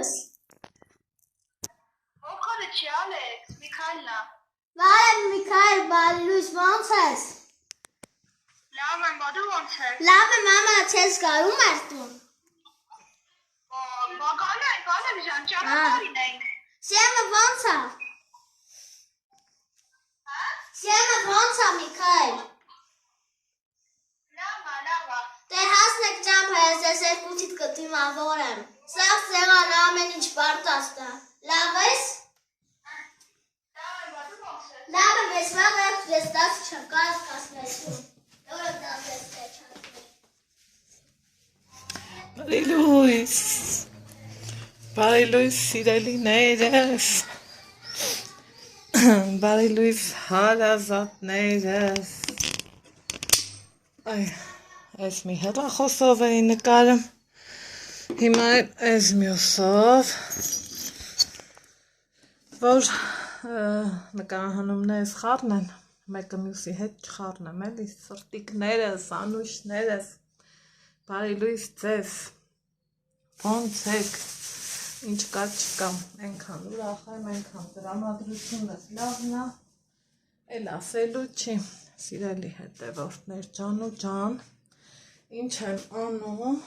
ես։ Ողորը չի Ալեքս, Միքայելն է։ Բարև Միքայել, բարի լույս, ո՞նց ես։ Լավ եմ, բա դու ո՞նց ես։ Լավ եմ, մամա, չես գարում ես տուն։ Բա գալեմ ջան, ճանապարհին ենք։ Սեմը ո՞նց է։ Սեմը ո՞նց է Միքայել։ Լավ է։ Դե հասնեք ճամփա, ես երկուսիդ կդիմավոր եմ։ Սաղ սեղան ամեն ինչ պարտաստ է։ Լավ ես։ Լավ եմ, ես վաղ ես 10 չկաս կասվեցում։ Որը դավես է չասվեց։ Բարի լույս, սիրելիներս, բարի լույս հարազատներս, այս մի հեռախոսով էի նկարում, հիմա այս մյուսով, որ նկարահանումներս խառն են, մեկը մյուսի հետ չխառնեմ, էլի սրտիկներս, անուշներս, բարի լույս ձեզ, ոնց եք, ինչ կա չկա, ենքան ուրախ եմ, ենքան տրամադրությունս լավն է, էլ ասելու չի, սիրելի հետևորդներ ջան ու ջան, ինչ եմ անում,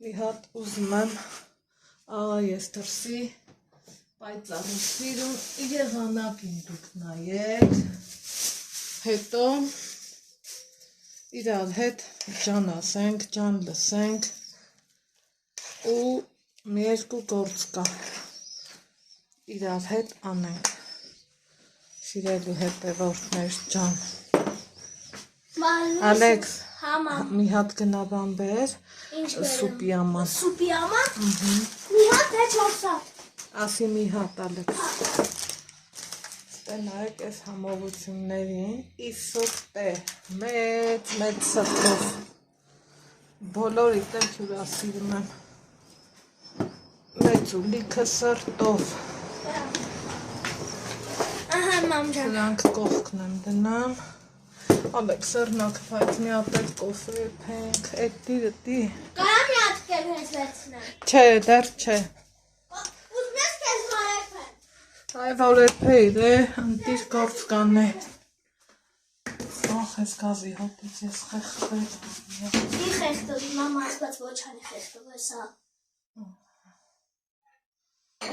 մի հատ ուզում եմ ես դրսի պայծառի սիրուն եղանակին դուք նայեք, հետո իրար հետ ջան ասենք, ջան լսենք ու մի երկու գործ կա իրար հետ անենք, սիրելի հետևորդներ ջան, Ալեքս, մի հատ գնա բան բեր, սուպի աման, մի հատ թե 4 հատ, ասի մի հատ Ալեքս, նայեք այս համովություններին, իսոպ է, մեծ սրտով, բոլորիդ եմ հյուրասիրում եմ, մեծ ու լիքը սրտով, սրանք կողքն եմ դնամ, Ալեքս սրնակ պայց մի հատ էլ կոֆե պենք, էդ դիրը կարամ մի հատ կեր հենց վերցնեմ, չէ, դեռ չէ, ուզմ ես կեզ մարեպ են, այ որ էպեիր է, ընտիր գործ կանե, ախ ես գազի հոտից ես խեղտվել, ի խեղտվի, մամա ասված ոչ հանի խեղտվ ես հա,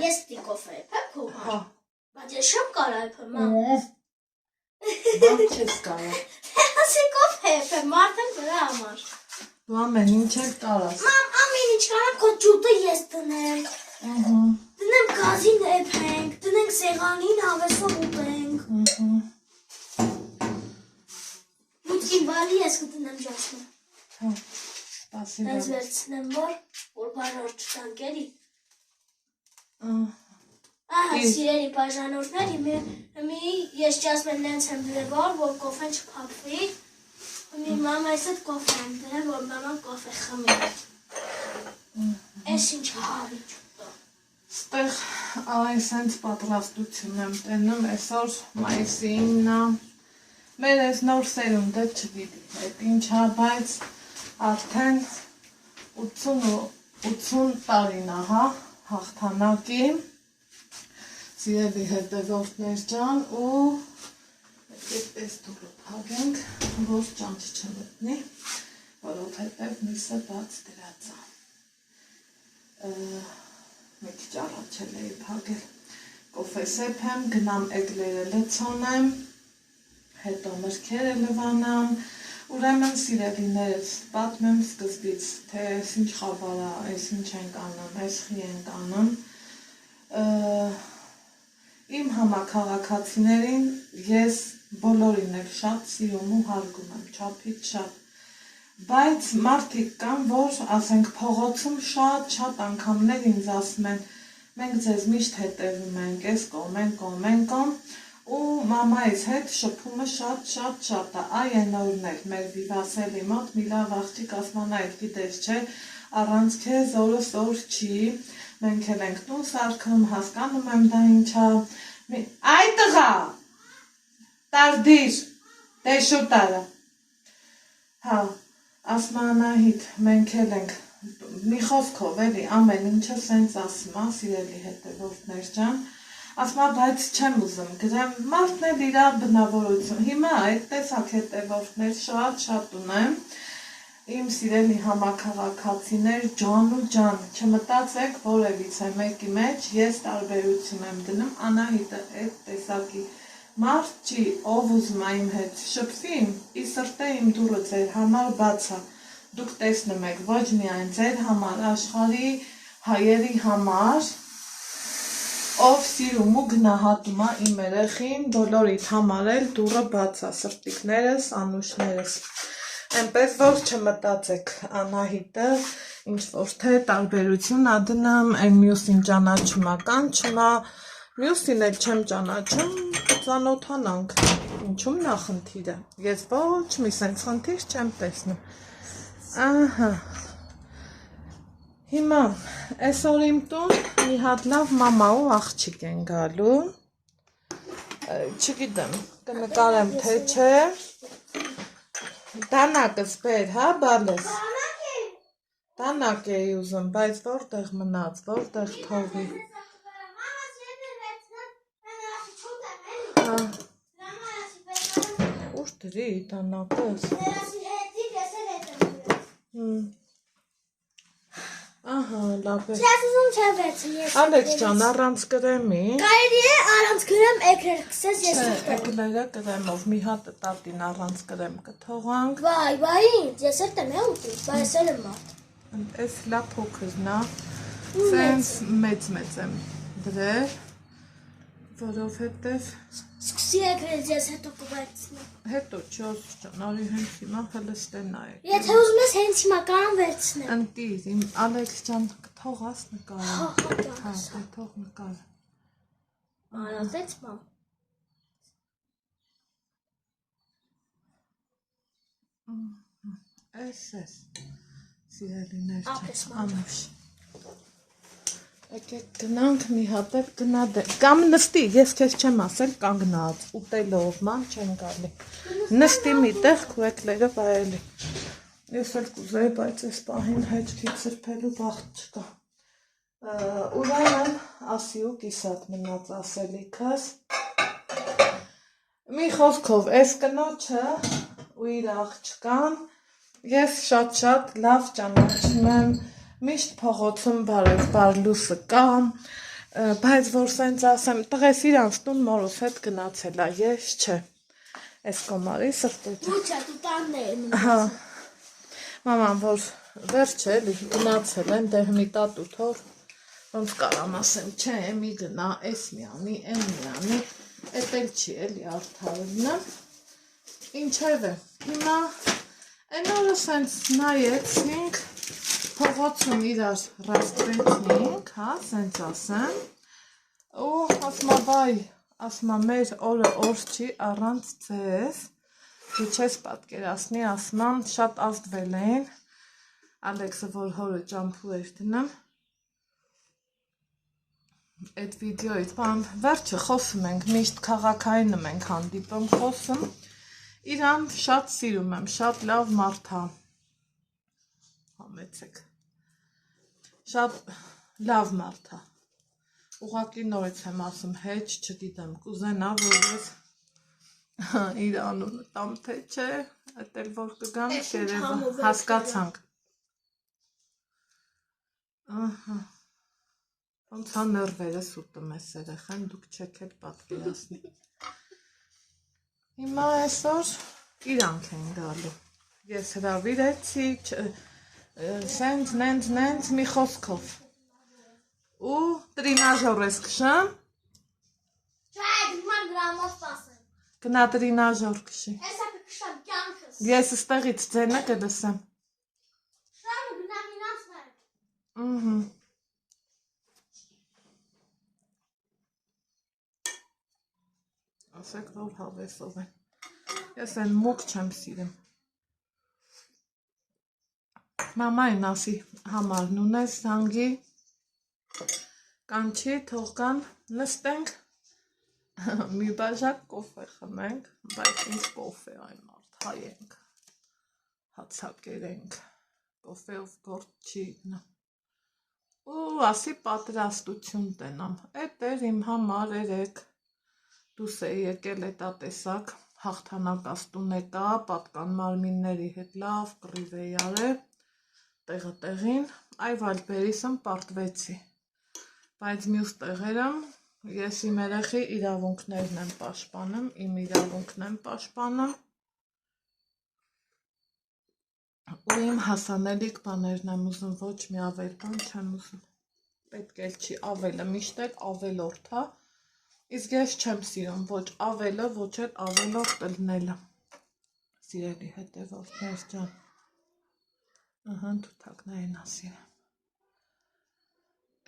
ես տի կոֆե էպեմ կոհար, բայց ես շեմ կարա էպեմ, բան չես կարա, ասի կոֆե էպեմ, մարդեմ դրա համար, դու ամեն ինչ էլ կարաս, մամ ամեն ինչ կարամ կո ջուտը ես դնեմ, դնեմ գազին էպենք, դնենք սեղանին հավեսով ուտենք, մուտքին բալի ես կդնեմ ժասմը, հենց վերցնեմ որ բաժանոր չտանք էլի, ահա սիրելի բաժանորներ, ես ճասմեն նենց եմ դրեվար, որ կոֆեն չպապվի, մի մամա ես էդ կոֆե եմ դրեմ, որ մաման կոֆե խմի, ես ինչ հավի չուտա, ստեղ այս հենց պատրաստություն եմ տենում, այսօր մայիսի 9-ն, մեր այս նոր սերունդը չգիտի, այդ ինչա, բայց արդեն 80 տարին ահա հաղթանակի, սիրելի հետևորդներ ջան ու այս դուրը փագենք, որ ճանչ չմտնի, որովհետև միսը բաց դրած է, մի քիչ առաջ էի փագել, կոֆե սեփեմ, գնամ էգլերը լցոնեմ, հետո մրգերը լվանամ, ուրեմն սիրելիներս, պատմեմ սկզբից, թե այս ինչ խաբար է, այս ինչ ենք անում, այս խի ենք անում, իմ համաքաղաքացիներին ես բոլորին էլ շատ սիրում ու հարգում եմ, չափից շատ, բայց մարդիկ կան, որ ասենք փողոցում շատ անգամներ ինձ ասում են, մենք ձեզ միշտ հետևում ենք, այս կոմ, ու մամայիս հետ շփումը շատ է, այ են օրներ, մեր վիվասելի մոտ մի լավ աղջիկ ասման այդ գիտես չէ, առանց քեզ օրս օր չի, մենք էլ ենք տուն սարքում, հասկանում եմ դա ինչա, այ տղա, տարդիր, դե շուտարը, հա, ասմանահիտ, մենք էլ ենք մի խոսքով էլի ամեն ինչը սենց ասում ա, սիրելի հետևորդներ ջան, ասում ա, բայց չեմ ուզում գրեմ, մարդն էլ իր բնավորություն, հիմա այդ տեսակ հետևորդներ շատ ունեմ, իմ սիրելի համաքաղաքացիներ ջան ու ջան, չմտածեք որևիցե մեկի մեջ ես տարբերություն եմ դնում, Անահիտը այդ տեսակի մարդ չի, ով ուզում ա իմ հետ շփվի, ի սրտե իմ դուռը ձեր համար բաց ա, դուք տեսնում եք ոչ միայն ձեր համար, աշխարհի հայերի համար, ով սիրում ու գնահատում ա իմ երեխին, բոլորիդ համար էլ դուռը բաց ա, սրտիկներս, անուշներս, այնպես որ չմտածեք Անահիտը ինչ որ թե տարբերություն ա դնում, այն մյուսին ճանաչում ա կանչում ա, մյուսին էլ չեմ ճանաչում, ծանոթանանք, ինչում նախնդիրը, ես ոչ մի սենց խնդիր չեմ տեսնում, ահա, հիմա, այսօր իմ տուն մի հատ լավ մամա ու աղջիկ են գալու, չգիտեմ, կնկարեմ թե չէ, դանակս բեր, հա, բալես, դանակ էի ուզում, բայց որտեղ մնաց, որտեղ թողի, ուր դրի դանակս, ահա, լավ է, Չես ուզում չեմ վերցնի Ալեքս ջան, առանց կրեմի, Կարելի է առանց գրեմ էկրեր կսես ես չէ, ուտեմ էկլերը կրեմով, մի հատ տատին առանց կրեմ կթողանք, Վայ, ես էլ տեմ է ուտի, բայց էլ եմ մարդ այս լա փոքրն ա, սենց մեծ եմ դրել, որովհետև Սկսի էկրեր ես հետո կվերցնեմ հետո չոս ջան, արի հենց հիմա հլստենա է Եթե ուզում ես հենց հիմա կարամ վերցնեմ Ընտիր, իմ Ալեքս ջան, կթողաս նկարը, հա, թող նկարը Արազեց մամ Այս, սիրելիներ ջան, անուշ Եկեք գնանք մի հատ էլ գնադենք, կամ նստի, ես քեզ չեմ ասել կանգնած, ուտելով, ման չեմ գալի, նստի մի տեղ քո էկլերը վայելի, ես էլ կուզեի, բայց այս պահին հետքի ծրպելու բախտ չկա, ուրեմն ասի ու կիսատ մնաց ասելիքս, մի խոսքով, այս կնոջը ու իր աղջկան, ես շատ լավ ճանաչում եմ, միշտ փողոցում բարև լուսը կա, բայց որ սենց ասեմ, տղես իրանց տուն մորուս հետ գնացել ա, ես չէ, այս կոմարի սրտեջը։ Ոչ է, դու տանն է Հա, մաման, որ վերջ է, գնացել են, դեղ մի տատու թող, ոնց կարամ ասեմ, չէ, մի գնա, այս միանի, են միանի, էտ էլ չի էլի արդարելնը, ինչև է, հիմա, են օրը սենց նայեցինք, փողոցում իրար ռաստրեցինք, հա, սենց ասեմ, ու ասմա վայ, ասմա մեր օրը օր չի առանց ձեզ, դու չես պատկերացնի, ասմա շատ ազդվել էին, Ալեքսը որ հորը ճամփու էր դնում, այդ վիդեոից, բան վերջը խոսում ենք, միշտ քաղաքային ենք հանդիպում խոսում, իրան շատ սիրում եմ, շատ լավ մարդ ա, համեցեք, շատ լավ մարդ ա, ուղղակի նորից եմ ասում, հեչ չգիտեմ, կուզենա, որ ես իր անունը տամ թե չէ, էդ էլ որ կգամ, հասկացանք, ոնց ա նրվերս ուտում ես երեխեն, դուք չեք էլ պատկերացնի, հիմա այսօր իրանք են գալու, ես հրավիրեցի, սենց, նենց, մի խոսքով, ու տրինաժոր ես կշեմ, Չէ, դուման գրամով պասեմ գնա տրինաժոր կշի, Ես ապի կշամ կյանքս ես ստեղից ձենը կդսեմ, Շրամը գնա մինասներ ասեք որ հավեսով են, ես են մուկ չեմ սիրեմ, մամային ասի համարն ունես զանգի, կանչի, թող կան, նստենք, մի բաժակ կոֆե խմենք, բայց ինչ կոֆե այն մարդ, հայենք, հացակեր ենք, կոֆեով գործ չի գնա։ Ու ասի պատրաստություն տենամ։ Էդ էր իմ համար երեք դուս է եկել էտա տեսակ հաղթանակաստուն եկա, պատկան մարմինների հետ լավ կռիվ է յարել, տեղը տեղին, այ վալպերիսն պարտվեցի, բայց մյուս տեղերում ես իմ երեխի իրավունքներն եմ պաշտպանում, իմ իրավունքն եմ պաշտպանում ու իմ հասանելիք բաներն եմ ուզում, ոչ մի ավել բան չեմ ուզում, պետք էլ չի ավելը միշտ էլ ավելորդ հա, իսկ ես չեմ սիրում ոչ ավելը, ոչ էլ ավելորդ լնելը, սիրելի հետևորդներ ջան, թութակներին ասիրեմ,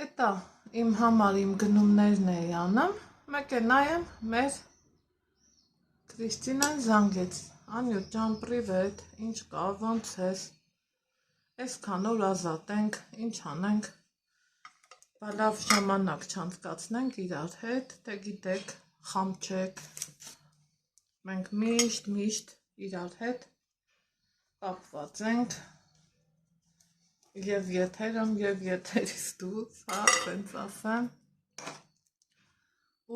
էտա իմ համար իմ գնումներն էի անում, մեկ է նայեմ մեր Քրիստինան զանգեց, Անյուտ ջան պրիվետ, ինչ կա, ոնց ես, այսքան օր ազատ ենք, ինչ անենք, բա լավ ժամանակ չանցկացնենք իրար հետ, թե գիտեք, խամ չեք, մենք միշտ իրար հետ կապված ենք, և եթերում, և եթերից դուրս, հա, սենց ասեմ,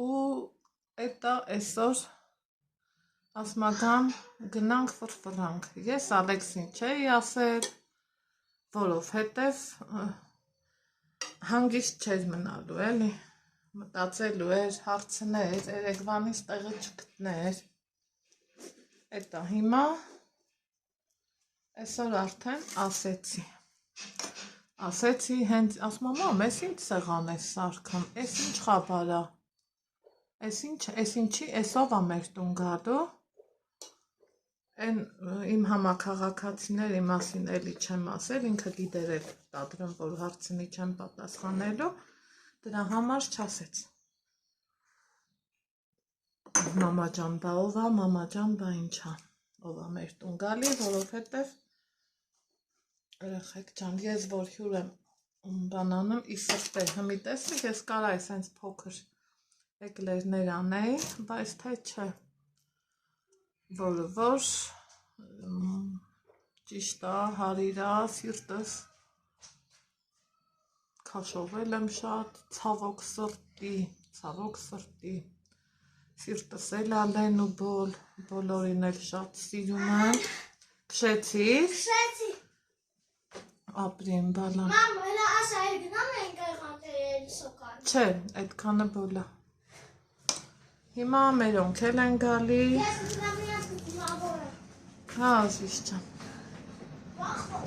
ու էտա այսօր ասմական գնանք ֆրֆրանք, ես Ալեքսին չէի ասել, որովհետև հանգիստ չէր մնալու էլի, մտածելու էր, հարցներ, երեկվանից տեղը չգտներ, էտա հիմա, այսօր արդեն ասեցի, հենց ասում մամ, ես ինչ սեղան ես սարքում, ես ինչ խաբարա, ես ինչի,եսով ա մեր տուն գալու, Են իմ համաքաղաքացիների մասին էլի չեմ ասել, ինքը գիտեր էլ տադրում, որ հարցնի չեմ պատասխանելու, դրա համար չասեց։ Մամա ջան, բա ով ա, մամա ջան, բա ինչա, ով ա մեր տուն գալի, որովհետև երեխեք ջան, ես որ հյուր եմ բանանում, ի սրտե հմի տեսնիք, ես կարայի սենց փոքր էկլերներ անեի, բայց թե չէ, որ ճիշտ է, հարիրա, սիրտս քաշովել եմ շատ, ցավոք սրտի, սիրտս էլ ալեն ու բոլորին էլ շատ սիրում եմ, քշեցիր, ապրիմ բալան, Մամ, հլա ասա էր գնամ ենք այղանտերերի սոկան, չէ, այդքանը բոլա, հիմա մերոնք էլ են գալի, ես գնամ իրաց գնավորը, հա ազիզ ջան,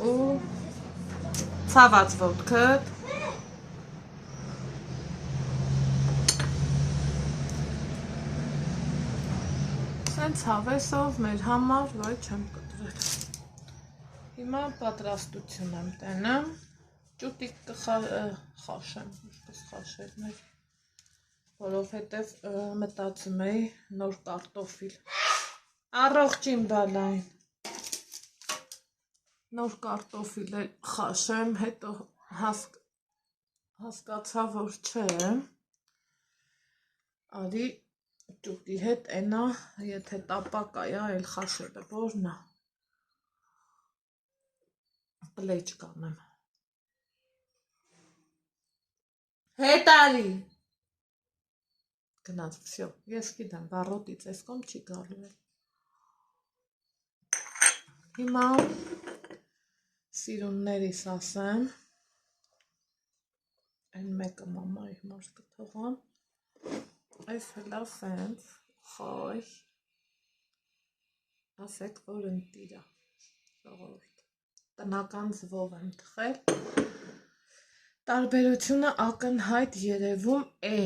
ու ցաված ոտքդ, սենց հավեսով մեր համար, վայ չեմ կտրել, հիմա պատրաստություն եմ տենում, ճուտիկ կխաշեմ, ինչպես խաշերներ, որովհետև մտածում էի նոր կարտոֆիլ, առողջին բալային, նոր կարտոֆիլ էլ խաշեմ, հետո հասկացա, որ չէ, արի ճուտի հետ ենա, եթե տապակ այա էլ խաշելը, որնա, պլեջ կանեմ, հետ արի, գնաց, վսյո, ես գիտեմ, վարոտից ես կոմ չի գալու էլ, հիմա սիրուններիս ասեմ, են մեկը մամայի համար կթողամ, այս հլա սենց, խոյ, ասեք, որ ընտիրա, ժողորդ, տնական ձվով եմ թխել, տարբերությունը ակնհայտ երևում է,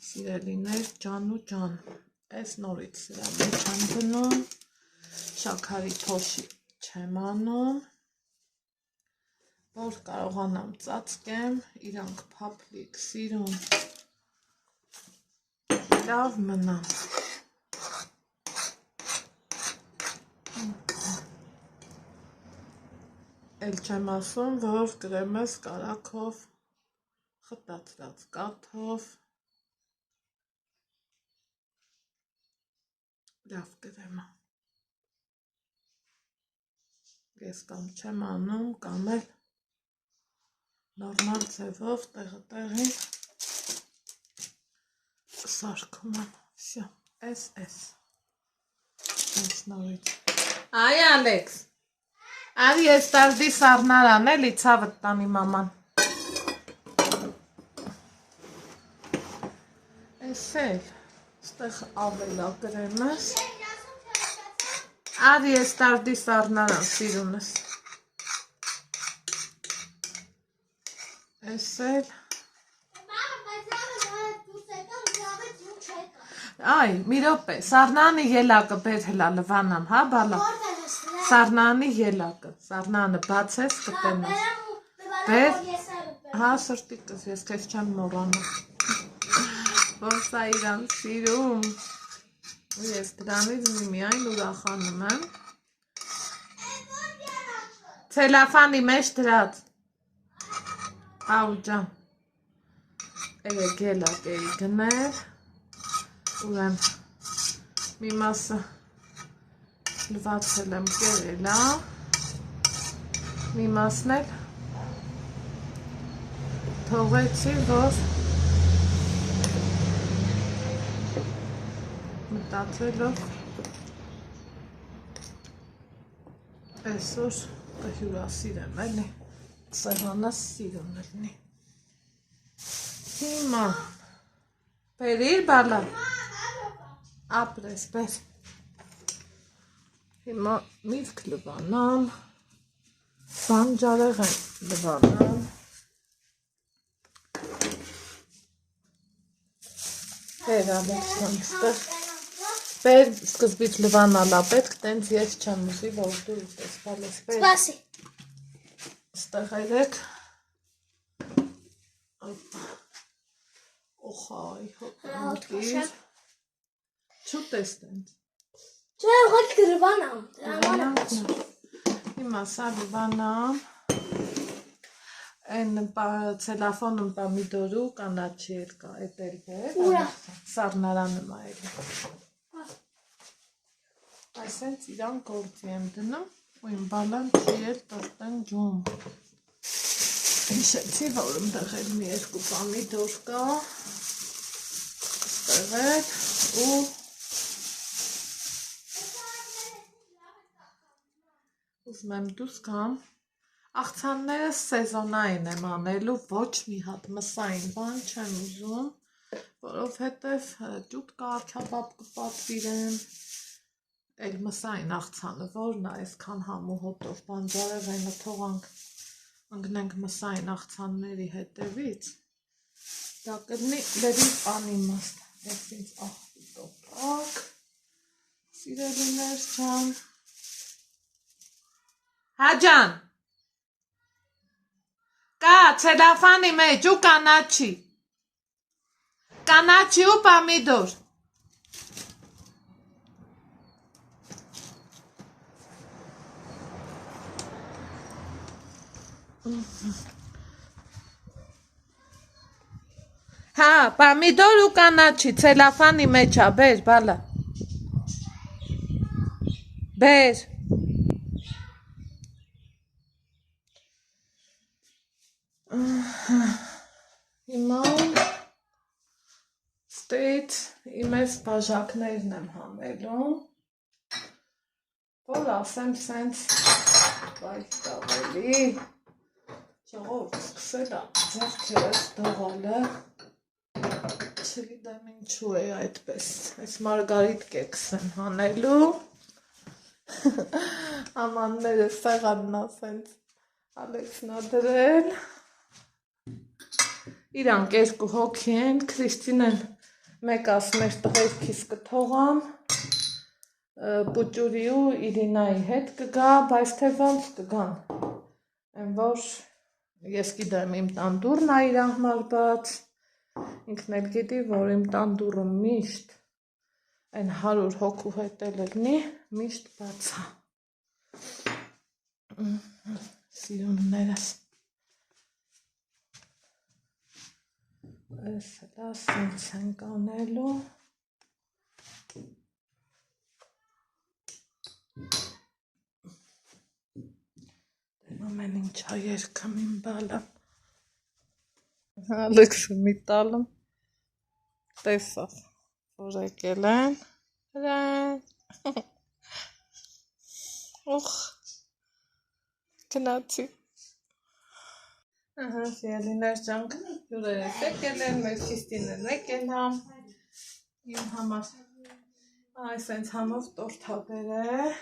սիրելիներ ջան ու ջան, այս նորից սրա մեջ եմ գնում, շաքարի թոշի չեմ անում, որ կարողանամ ծածկեմ, իրանք փափլիկ սիրուն, լավ մնամ, էլ չեմ ասում, որ կրեմես կարակով, խտացրած կաթով, լավ կրեմա, ես կամ չեմ անում, կամ էլ նորմալ ձևով տեղը-տեղին սարքում եմ, վսյա, ես, ես նորից, այ Ալեքս, արի ես տարդի սարնարան էլի ցավըտ տանի մաման, ես էլ, ստեղ ավելա գրեմ ես, արի ես տարդի սարնարան սիրունս, ես էլ, այ, մի րոպե, սարնանի ելակը բեր հլա լվանամ, հա բալա, սարնանի ելակը, սարնանը բացես կտենաս, բեր, հա սրտիկս, ես կես չեմ մորանա, որ սա իրան սիրում, ես դրանից միայն ուրախանում եմ, ցելոֆանի մեջ դրած, աուջան, երեք ելակ էի գնել, ուրեմ մի մասը լվացել եմ կերելա, մի մասն էլ թողեցի, որ մտածելով այսօր կհյուրասիրեմ էլի, սեղանս սիրուն էլնի, հիմա բերիր բալա, ապրես բեր, հիմա միտք լվանամ, բանջարեղեն լվանամ, բեր Ալեքսան ստեղ, բեր սկզբից լվանալա պետք, տենց ես չեմ ուզի, որ դու ուտես բալես բեր, Սպասի, ստեղ այրեք, օխայ, հոտնուկիր, չուտես տենց, չէ ուղղակի կրվանամ, հիմա սա լվանամ, այն ցելոֆոնում պամիդորու կանաչի էլ կա, էդ էլ բեր, սառնարանը մայելի, այսենց իրան գործի եմ դնում, ու իմ բալան չի էլ տրտնջում, հիշեցի, որ ընդեղ էլ մի երկու պամիդոր կա, ստեղ էլ, ու ուզում եմ դուս կամ, աղցանները սեզոնային եմ անելու, ոչ մի հատ մսային բան չեմ ուզում, որովհետև ճուտ կա, քյաբաբ կպատվիրեմ, էլ մսային աղցանը, որն է այսքան համու հոտով բանջարեղենը թողանք ընգնենք մսային աղցանների հետևից, դա կլինի լրիվ անիմաստ, ես ինձ աղբի տոպակ, սիրելիներ ջան, Հաջան, կա ցելոֆանի մեջ ու կանաչի ու պամիդոր, հա, պամիդոր ու կանաչի, ցելոֆանի մեջ է, բեր, բալա, բեր, հիմա ստից իմ ես բաժակներն եմ հանելու, որ ասեմ սենց բայց տավելի, ժողովուրդ սկսել է ձեռքերս դողալը, չգիտեմ ինչու է այդպես, այս մարգարիտ կեքս եմ հանելու, ամանները սեղանն ասենց Ալեքսն ա դրել, իրանք երկու հոգի են, Քրիստինեն մեկ ասմեր տղերքիս կթողամ, Պուճուրի ու Իրինայի հետ կգա, բայց թե ոնց կգան, են որ ես գիտեմ իմ տանդուրն է իր համար բաց, ինքն էլ գիտի, որ իմ տանդուրը միշտ այն 100 հոգու հետ էլ լինի, միշտ բաց է, սիրուններս, այս հլա սենց ենք անելու, Ինչա երկում իմ բալը։ Ալեքսը մի տալում։ Տեսավ, որ եկել են։ Ուխ, գնացի։ Ահա, սիրելիներ ջանք, հյուրերս եկել են, մեր Քրիստինեն եկել համ։ Իմ համար այս հենց համով տորթ ա բերել։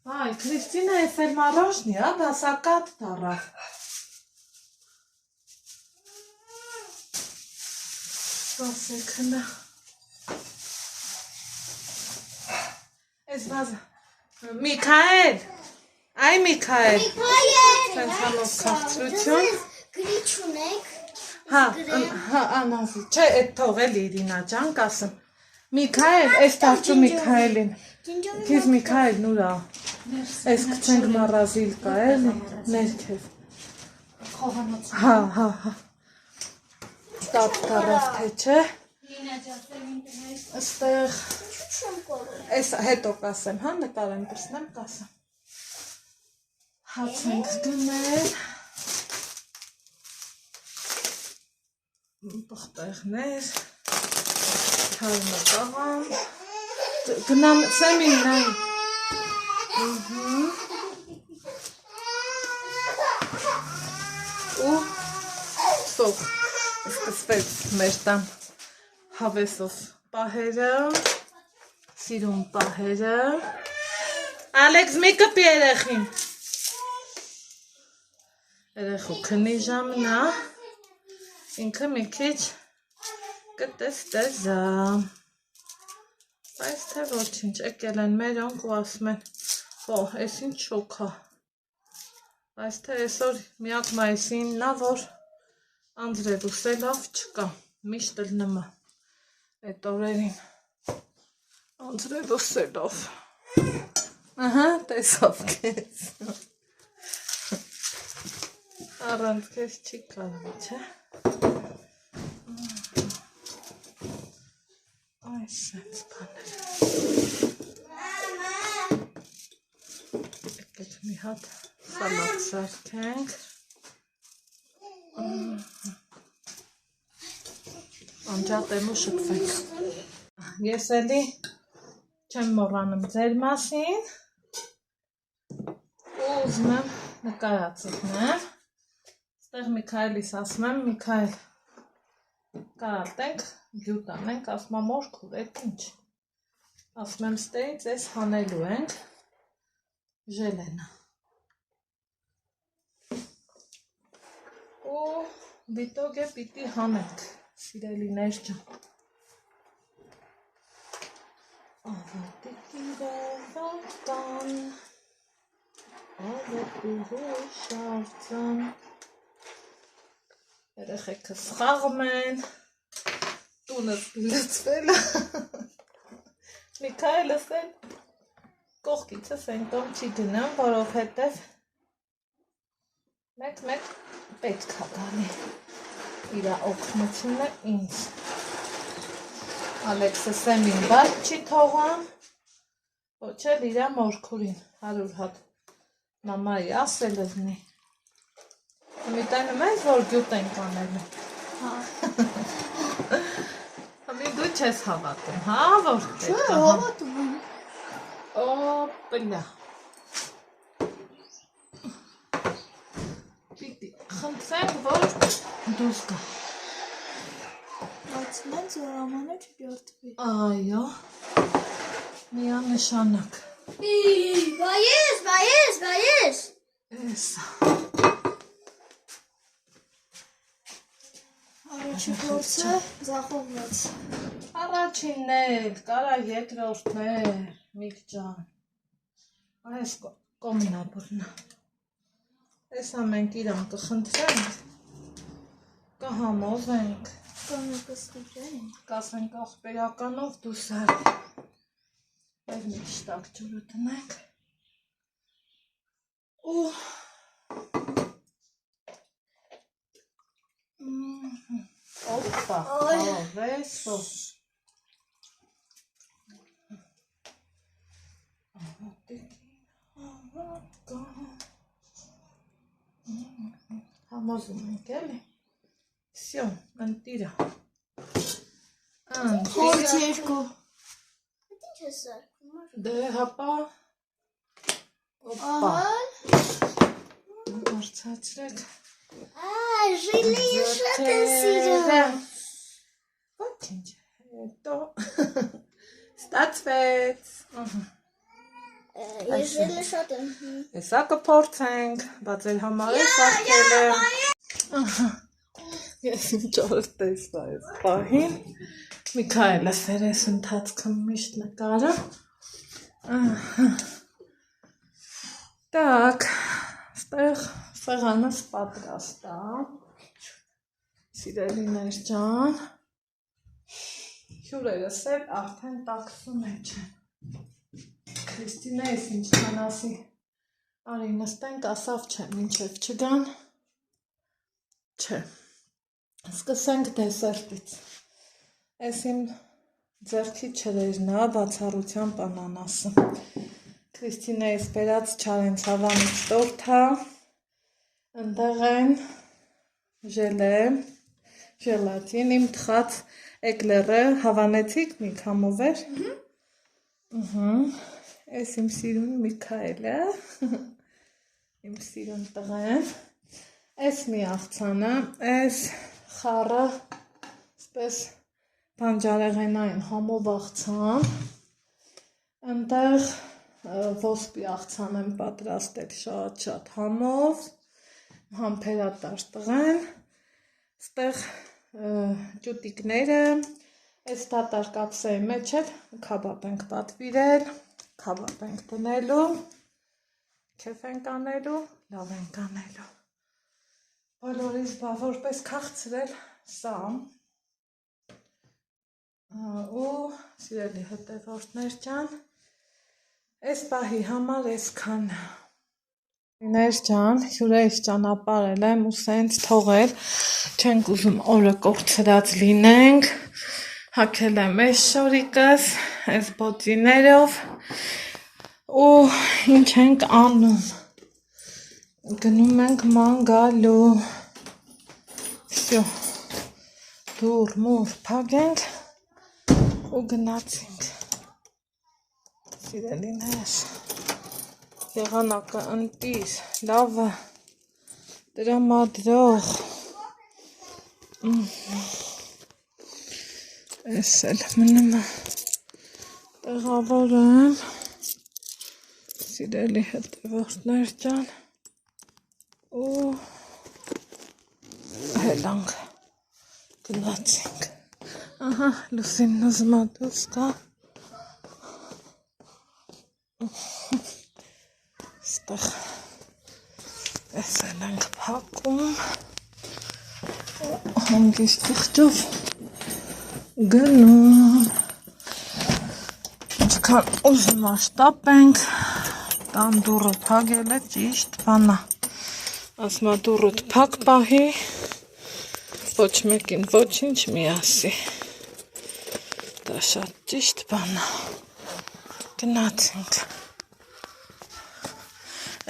Այ, Քրիստինա, էս էլ մարոժնի, ա, դասակատ դառավ։ Սոսեքնա։ Էս վազը։ Միքայել, այ Միքայել։ Սենց համով քաղցրություն։ Գրիչ ունեք։ Հա, անազի, չէ, էդ թողել Իրինա ջան, կասեմ։ Միքայել, էս տաղջու Միքայելին։ Քիզ Միքայել նուրա։ Էս կցենք մարազիլ կա էլի, ներքև։ Հա։ Տատ դարավ թե չէ։ Աստեղ։ Էս հետո կասեմ, հա, նկարեմ պրսնեմ կասեմ։ Հաց ենք գնել։ Պղտեղներ, թարմը տաղան, գնամ սեմին նայ, ու սող, սկսվեց մեր տան հավեսով պահերը, սիրում պահերը, Ալեքս մի կպի երեխին, երեխու քնի ժամնա, ինքը մի քիչ կտեստեզա, բայց թե ոչինչ, եկել են մերոնք ու ասում են, ես ինչ շոք ա, բայց թե այսօր միակ մայիսինն ա, որ անձրևուսելով չկա, միշտ էլ նմա, այդ օրերին անձրևուսելով, ահա, տեսավ կեզ, առանց կեզ չի կարվի, չէ, այս սենց բաներ, եկեք մի հատ սալատ սարքենք, անջատեմ ու շպվենք, ես էլի չեմ մոռանում ձեր մասին ու ուզում եմ նկարացնեմ, ստեղ Միքայելիս ասում եմ, Միքայել, կարատենք, գյուտ անենք, ասում եմ մորքուր, էդ ինչ, ասում եմ ստերից ես հանելու ենք, ժելենը, ու վիտոգ է պիտի հանենք, սիրելիներ ջան, ավատիկ իրավական, ավատուհու շարցան, երեխեքս խաղում են, տունս լծվել է, Միքայելս էլ կողքիցս են տոմ չի գնամ, որովհետև մեկ պետք ա գանի, իրա օգնությունը ինձ, Ալեքսը սեմին բաց չի թողան, ոչ էլ իրա մորքուրին, 100 հատ մամայի ասել ըզնի, Միտայնում ես, որ գյուտ ենք անելու, Համի դու չես հավատում, հա, որ պետք ա Հավատում եմ։ Օպլա, պիտի խնդրենք, որ դուրս գա, Բայց մենց որամանը չբյորդվի։ այո, միանշանակ, Բայես, էսա, Առաջի գործը ձախողվեց։ առաջիններ, կարա երկրորդներ, միք ջան, այս կոմինաբորնա, էսա մենք իրան կխնդրենք, կհամոզենք, կասենք աղբերականով դու սարի, մեր մի շտակ ջուրը տնենք, ու Օպա, ավեսով, ավատիկին, ավատկան, համոզում ենք, էլի։ Всё, ընտիրա։ Փորձ երկու։ Ինչ է սա։ Դե հապա։ Օպա։ Բարձրացրեք։ Ժիլիի շատ է սիրում։ Ոչինչ։ Հետո ստացվեց։ Ես ժիլի շատ եմ։ Հեսա կփորձենք, բայց էլ համար է սարքել եմ։ Ես ինչ որ տեսա այս պահին։ Միքայելը սերես ընթացքում միշտ նկարը։ Так, ստեղ սեղանս պատրաստ է։ Սիրելիներ ջան։ Հյուրերս էլ արդեն տաքսու մեջ են։ Քրիստինայից ինչքան ասի, արի նստենք, ասավ չէ, մինչև չգան, չէ, սկսենք դեսերտից, ես իմ ձերքի չրերն է, բացառությամբ անանասը, Քրիստինայից բերած չարենց հավանից տորթա, ընդեղ են ժելե, ժելատին, իմ թխած էկլերը, հավանեցիք մի կամով էր, Ես իմ սիրուն Միքայելը, իմ սիրուն տղեն, ես մի աղցանը, ես խառը, սպես բանջարեղենային համով աղցան, ընդեղ ոսպի աղցան եմ պատրաստել շատ համով, համբերատար տղեն, ստեղ ճուտիկները, ես դատարկապսեի մեջ էլ կաբապ ենք պատվիրել, կաբապ ենք դնելու, քեֆ ենք անելու, լավ ենք անելու, բոլորից բա որպես քաղցրել սա, ու սիրելի հետևորդներ ջան, այս պահի համար այսքան Ներ ջան, հյուրերից ճանապարհել եմ ու սենց թողել, չենք ուզում օրը կորցրած լինենք, հագել եմ այս շորիկս, այս բոտիներով ու ինչ ենք անում, գնում ենք ման գալու, всё, դուր մուր փագենք ու գնացինք, սիրելիներ, եղանակը ընտիր, լավը, դրամադրող, ես էլ մնում տեղավոր եմ, սիրելի հետևորդներ ջան, ու հելանք, գնացինք, ահա, լուսինն ուզում է դուրս գա, ստեղ ես էլ ենք փակում, հանգիստ խղճով գնում, ինչքան ուզում աշտապ ենք, տան դուրը փակել է ճիշտ բանա, ասմա դուրըդ փակ պահի, ոչ մեկին ոչինչ մի ասի, դա շատ ճիշտ բանա, գնացինք,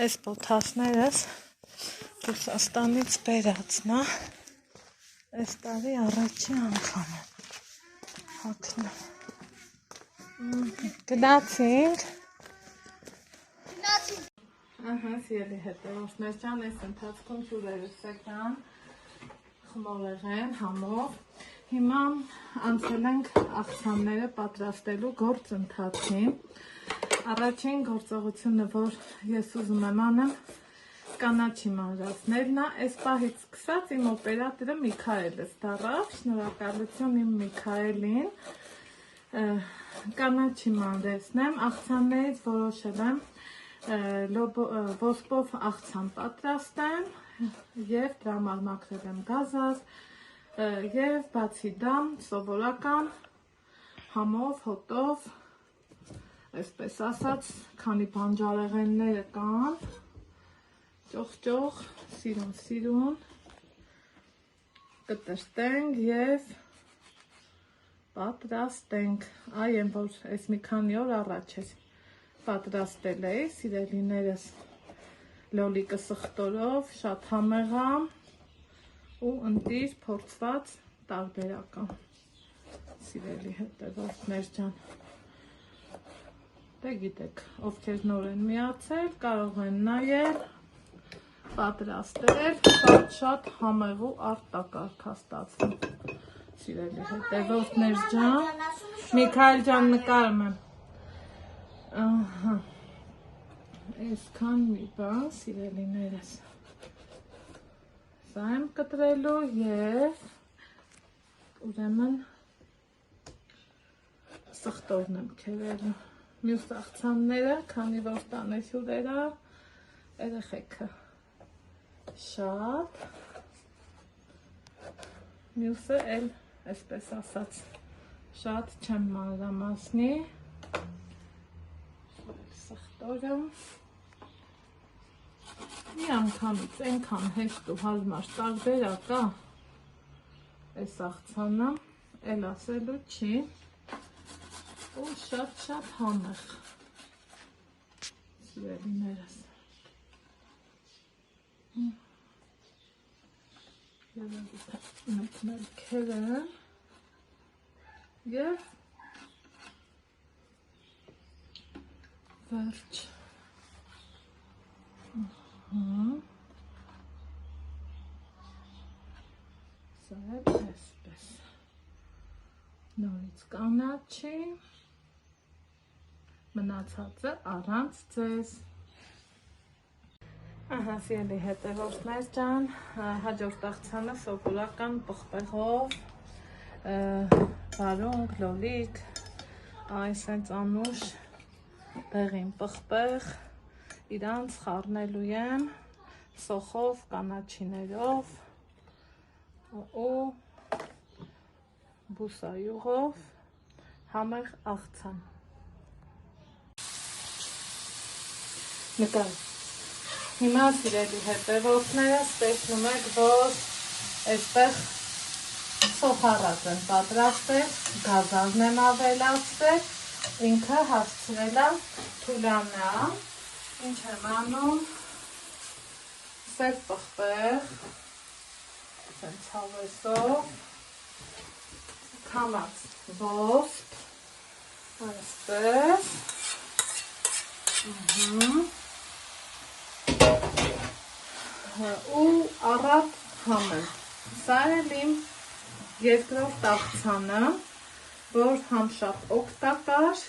այս պոթասներս Ռուսաստանից բերածն է, այս տարի առաջի անգամ եմ հագնում, գնացինք, ահա սիրելի հետևորդներ ջան, այս ընթացքում հյուրերս եկան, խմորեղեն, համով, հիմա անցել ենք աղցանները պատրաստելու գործընթացին, առաջին գործողությունը, որ ես ուզում եմ անեմ, կանաչի մանրացնելն է, այս պահից սկսած իմ օպերատորը Միքայելս դառավ, շնորհակալություն իմ Միքայելին, կանաչի մանրեցնեմ, աղցաններից որոշել եմ ոսպով աղցան պատրաստեմ և տրամարմակրել եմ գազած և բացի դա սովորական համով, հոտով, այսպես ասած, քանի բանջարեղենները կան, ճոխ-ճոխ, սիրուն, կտրտենք և պատրաստենք, այ եմ, որ այս մի քանի օր առաջ էր պատրաստել էի, սիրելիներս լոլիկը սխտորով, շատ համեղա, ու ընտիր փորձված տարբերական սիրելի հետևորդներ ջան դե գիտեք ովքեր նոր են միացել կարող են նայել պատրաստել շատ համեղ ու արտակարգ ստացվում սիրելի հետևորդներ ջան Միքայել ջան նկարում եմ ահա այսքան մի բան սիրելիներս սա եմ կտրելու և ուրեմն սխտորն եմ քերելու մյուս աղցանները քանի որ տանեհյուրերա երեխեքը շատ մյուսը էլ այսպես ասած շատ չեմ մանրամասնի սխտորը մի անգամից այնքան հեշտ ու հարմար տարբերակ է այս աղցանը էլ ասելու չի ու շատ համեղ սիրելիներս մեկնել քերեմ և վերջ սա է այսպես նորից կանաչի մնացածը առանց ձեզ ահա սիրելի հետևորդներ ջան հաջորդ աղցանը սովորական պղպեղով բարունգ, լոլիկ այսենց անուշ դեղին պղպեղ իրանց խառնելու եմ սոխով, կանաչիներով ու բուսայուղով համեղ աղցան նկար հիմա սիրելի հետևորդներս տեսնում եք, որ այստեղ սոխառած եմ պատրաստել, գազարն եմ ավելացրել, ինքը հասցրել եմ թուլանա, ինչ եմ անում, սև պղպեղ, ցավեսով, քամած ոսպ, այսպես, ու առատ համել, սա էլ իմ երկրորդ աղցանը, որ համ շատ օգտակար,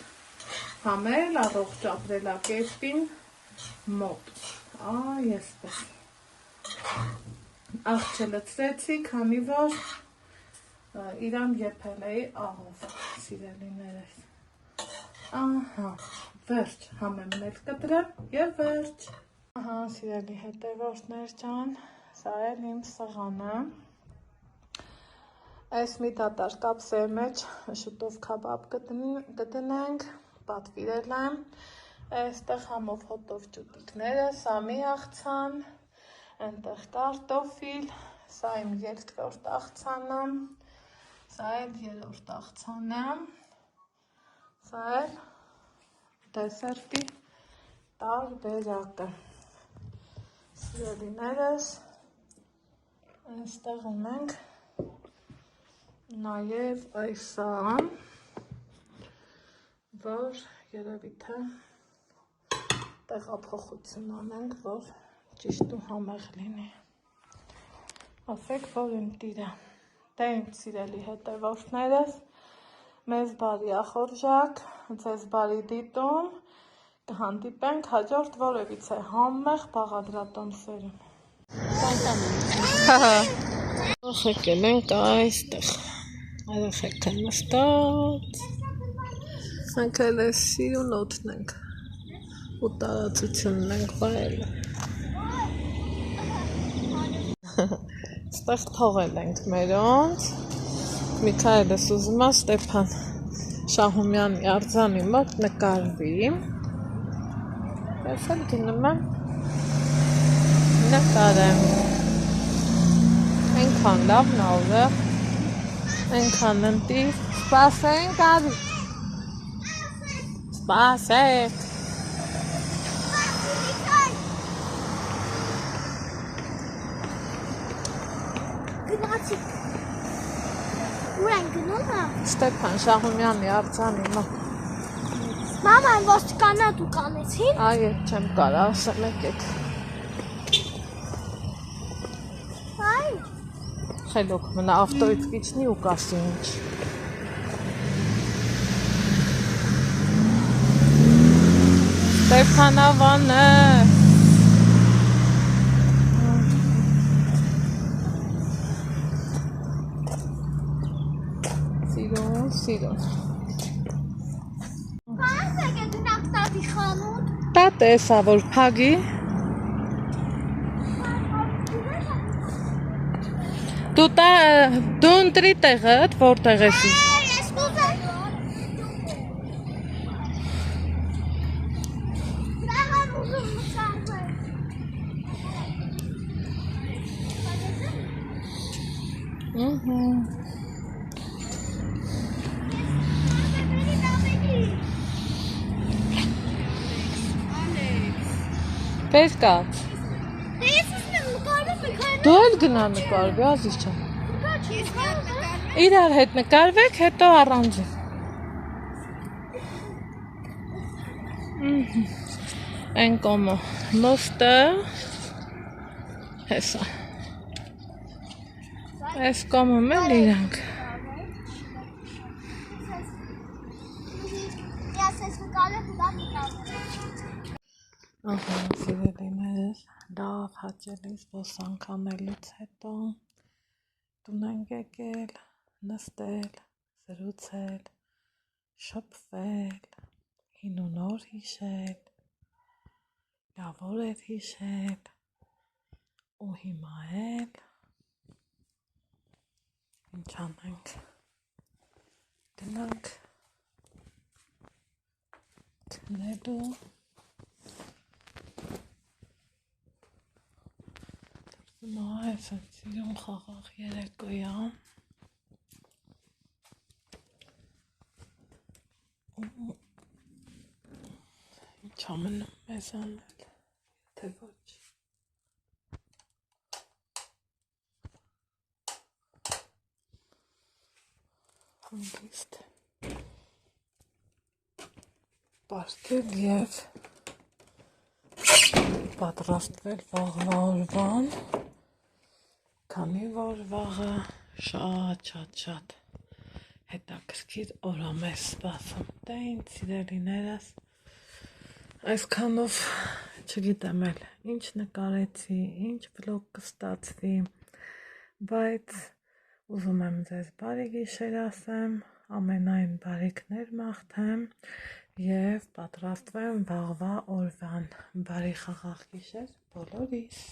համ էլ առողջ ապրելակերպին մոտ, այսպես, աղջը լցրեցի, քանի որ իրան եփել էի աղով, սիրելիներս, ահա, վերջ, համ եմ էլ կտրեմ և վերջ, ահա սիրելի հետևորդներ ջան, սա էլ իմ սղանը, այս մի դատարկ կապսերի մեջ շուտով քաբաբ կդնենք, պատվիրել եմ, այստեղ համով հոտով ճուտիկները, սա մի աղցան, այնտեղ կարտոֆիլ, սա իմ երկրորդ աղցանը, սա էլ երրորդ աղցանը, սա էլ դեսերտի տարբերակը, սիրելիներս, այստեղ ունենք նաև այսան, որ երևի թե տեղափոխություն անենք, որ ճիշտ ու համեղ լինի, ասեք, որ ընտիրը, դե իմ սիրելի հետևորդներս, մեզ բարի ախորժակ, ձեզ բարի դիտում, կհանդիպենք հաջորդ որևիցե համեղ բաղադրատոմսերում։ Ախեկել ենք այստեղ, երեխեքը նստած, մենք էլ այս սիրուն օդն ենք ու տարածությունն ենք վայել։ Ստեղ թողել ենք մերոնց, Միքայելս ուզում է Ստեփան Շահումյանի արձանի մոտ նկարվի, ես էլ գնում եմ նկարեմ, այնքան լավն ա այնքան ընտիր, սպասենք արի, սպասենք, Գնացի։ Ուր են գնում հա։ Ստեփան Շահումյանի արձանի մոտ։ Մաման ոստիկանա դու կանեցին։ Այո, չեմ կարա, ասեմ եկեք։ Այ։ Խելոք մնա ավտոյից կիչնի ու կասի ինչ։ Ստեփանավանը։ Սիրուն։ Բայց եկե դնակ տատի խանութ։ Դա տեսա, որ փագի։ Դու ընտրի տեղդ, որտեղ ես։ Ես կուզեմ։ Դրաղան ուզում մսարվել։ Պես կաց։ Ես ուզում եմ նկարում եք Դու էլ գնա նկարվի, ազիզ չեմ։ հայ։ Իրար հետ նկարվեք, հետո առանձին։ Են կոմո նոստը հեսա։ Այս կոմում էլ իրանք։ Ես ես նկարել ու լավ նկարել։ Ահա, սիրելիներս, լավ հաճելի զբոսանքանելուց հետո տուն ենք եկել, նստել, զրուցել, շփվել, հին ու նոր հիշել, լավ օրեր հիշել ու հիմա էլ ինչ անենք, գնանք քնելու Հիմա այս սիրուն խաղաղ երեկոյա ինչ ամենում մեզ անել, թե ոչ հանգիստ պարգել և պատրաստվել վաղվա օրվան Քանի որ վաղը շատ հետաքրքիր օր ա մեզ սպասում, դե ինձ սիրելիներս, այսքանով չգիտեմ էլ ինչ նկարեցի, ինչ վլոգ կստացվի, բայց ուզում եմ ձեզ բարի գիշեր ասեմ, ամենայն բարիքներ մաղթեմ և պատրաստվեմ վաղվա օրվան, բարի խաղաղ գիշեր բոլորիս։